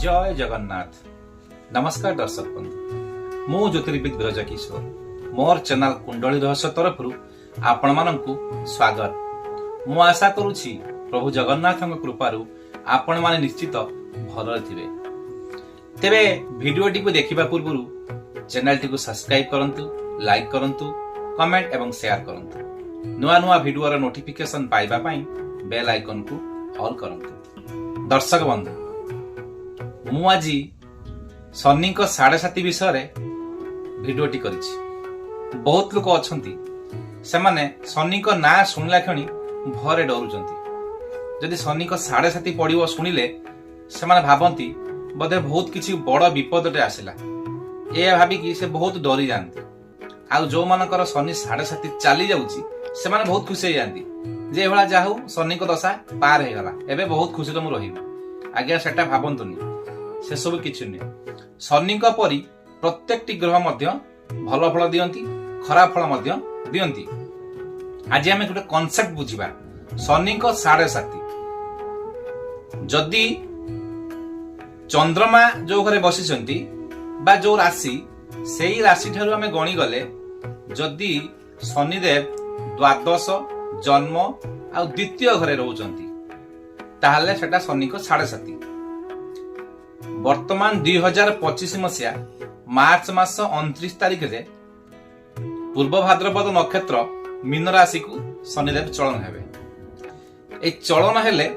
जय जगन्नाथ। नमस्कार दर्शक बंधु, मु ज्योतिर्विद विरजा किशोर मोर चैनल कुंडली रहस्य तरफ आपण मानकु स्वागत। मु आशा करुछि प्रभु जगन्नाथ कृपारु आपण माने निश्चित भल थिबे। तेबे वीडियोटी को देखिबा पूर्व चैनल टी को सब्सक्राइब करंतु, लाइक करंतु, कमेंट एवं शेयर करंतु। नुआ नुआ वीडियो रा नोटिफिकेशन पाइबा पई बेल आइकन को ऑल करंतु। दर्शक बंधु, मु आज शनि को 7:30 विषय भिडियोटी करिछि। बहुत लोक अछंती सेमाने शनि को ना सुनला खणी भरे डरुचंती। जदि शनि को 7:30 पड़िबो सुनिले सेमाने भाबंती बदे बहुत किछि बड़ विपदटे आसिला, ए भाबी कि से बहुत डरी जानती। आ जो मानकर शनि 7:30 चली जाउची सेमाने बहुत खुशी हो जाती जे एभला जाहु शनि को दशा पार हे गला, एबे बहुत खुशी तो मु रहिबी। आज्ञा सेटा भाबंतुनी, से सब किछि नै। शनि को परि प्रत्येकटी ग्रह मध्य भल फल दियंती, खराब फल मध्य दियंती। आज आमे गोटे कांसेप्ट बुझिबा। शनि को 7:30 जदि चंद्रमा जो घरे बसिचंती बा जो राशि सेही राशि ठारू आमे गणी गले जदि शनिदेव द्वादश जन्म आ द्वितीय घरे रहउचंती ताहले सेटा शनि को 7:30। वर्तमान 2025 मसिया मार्च मास 29 तारिख रे पूर्व भाद्रपद नक्षत्र मीन राशि को शनिदेव चलन हेबे। ए चलन हेले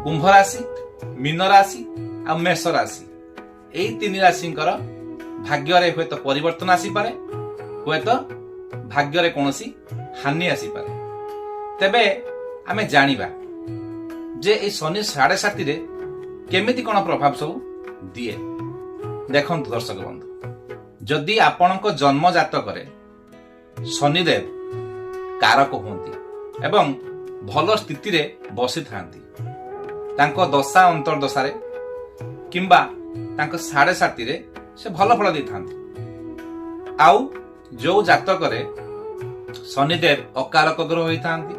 कुंभ राशि, मीन राशि आ मेष राशि, एई तीन राशिंकर भाग्य रे होय तो परिवर्तन आसी पारे, होय तो भाग्य रे कोनोसी हानि आसी पारे। तेबे आमे जानिबा जे ए शनि 7:30 रे केमिति कोन प्रभाव सब दिए। देखंतु दर्शक बंधु, जदि आपणक जन्म जातक रे शनिदेव कारक होंती एवं भल स्थिति रे बसी थांती, तांको दशा अंतर्दशा रे किंबा तांको 7:30 रे से भल फल दै थांती। आउ जो जातक रे शनिदेव अकारक ग्रह होई थांती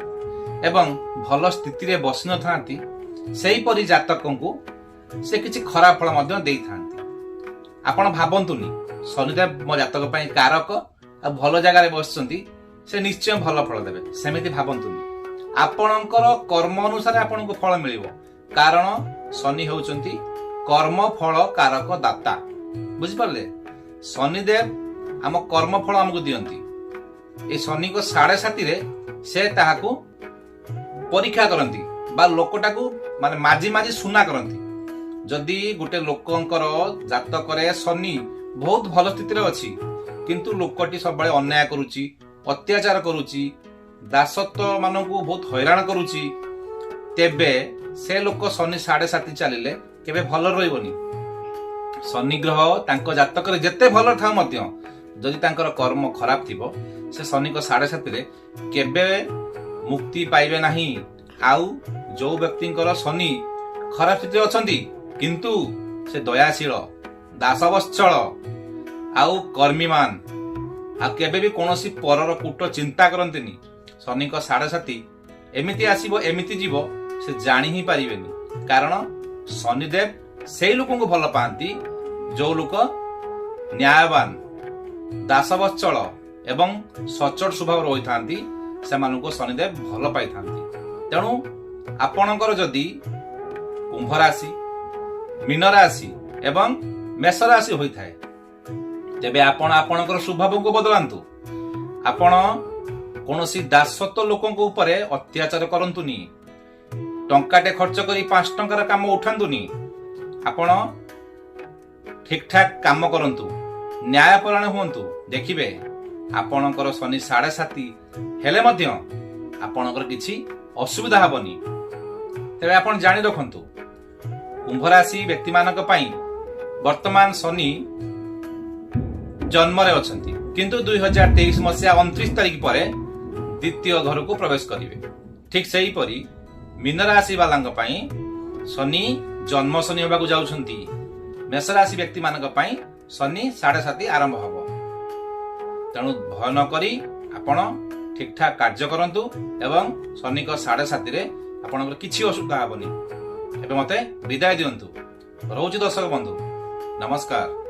एवं भल स्थिति रे बसी न थांती, सेही परि जातकंकु से किछि खराब फल मध्य देई थांती। आपण भाबंतुनी शनिदेव मो जातक पई कारक आ भल जगह रे बसचंती, से निश्चय भल फल देबे, सेमिति भाबंतुनी। आपणकर कर्म अनुसार आपनको फल मिलिबो, कारण शनि होउचंती कर्म फल कारक दाता। बुझि परले? शनिदेव आम कर्म फल हमकु दियंती। ए शनि को 7:30 रे से ताहाकू परीक्षा करंती बा लोकटाकू माने माजी माजी सुना करंती। जदि गोटे लोकंकर जातक रे शनि बहुत भल स्थिति रे अछि किंतु लोकटी सब बळे अन्याय करूची, अत्याचार करूची, दासत्व मानकू बहुत हैरान करूची, तेबे से लोक शनि 7:30 चलिले केबे भल रहइबोनी। शनि ग्रह तांको जातक रे जत्ते भल था मध्य जदि तांकर कर्म खराब थिबो से शनि को 7:30 रे केबे मुक्ति पाइबे नाही। आउ जो व्यक्तिंकर शनि खराब स्थिति अछंती किंतु से दयाशील, दासवत्सल आउ कर्मीमान आ केबे भी कोनोसी परर कूट चिंता करंतिनी, शनि को 7:30 एमिति आसीबो एमिति जीवो से जानि ही पारिबेनी। कारण शनिदेव सेही लोकंकु भल पांती जो लोक न्यायवान, दासवत्सल एवं सचोट स्वभाव रही थांती, सेमानको शनिदेव भल पाई थांती। तेणु आपणकर जदि कुंभ राशि, मीन राशि एवं मेष राशि होई थाए तेबे आपण आपणकर स्वभाव को बदलांतु। आपण कोनोसी दासत्व लोकंक ऊपर अत्याचार करंतुनी, टंकाटे खर्च करी 5 टंकार काम उठांतुनी। आपण ठीक ठाक काम करंतु, न्यायपरायण हुंतु। देखिबे आपणकर शनि 7:30 हेले मध्य आपणकर किछि असुविधा हबनी। तेबे आपण जानि रखंतु, कुंभ राशि व्यक्ति मानक पई वर्तमान शनि जन्म रे अछंती किंतु 2023 मसिया 29 तारिख परे द्वितीय घर को प्रवेश करिवे। ठीक सेही परि मीन राशि वालांग पई शनि जन्म शनि होबा को जाउछंती। मेष राशि व्यक्ति मानक पई शनि 7:30 आरंभ हबो। तेणु भय न करी आपण ठीक ठाक कार्य करंतु एवं शनि को 7:30 रे आपनकर किछि असुविधा हबनी। एबे मते विदाय दियंतु। ରହୁଛି ଦର୍ଶକ ବନ୍ଧୁ, ନମସ୍କାର।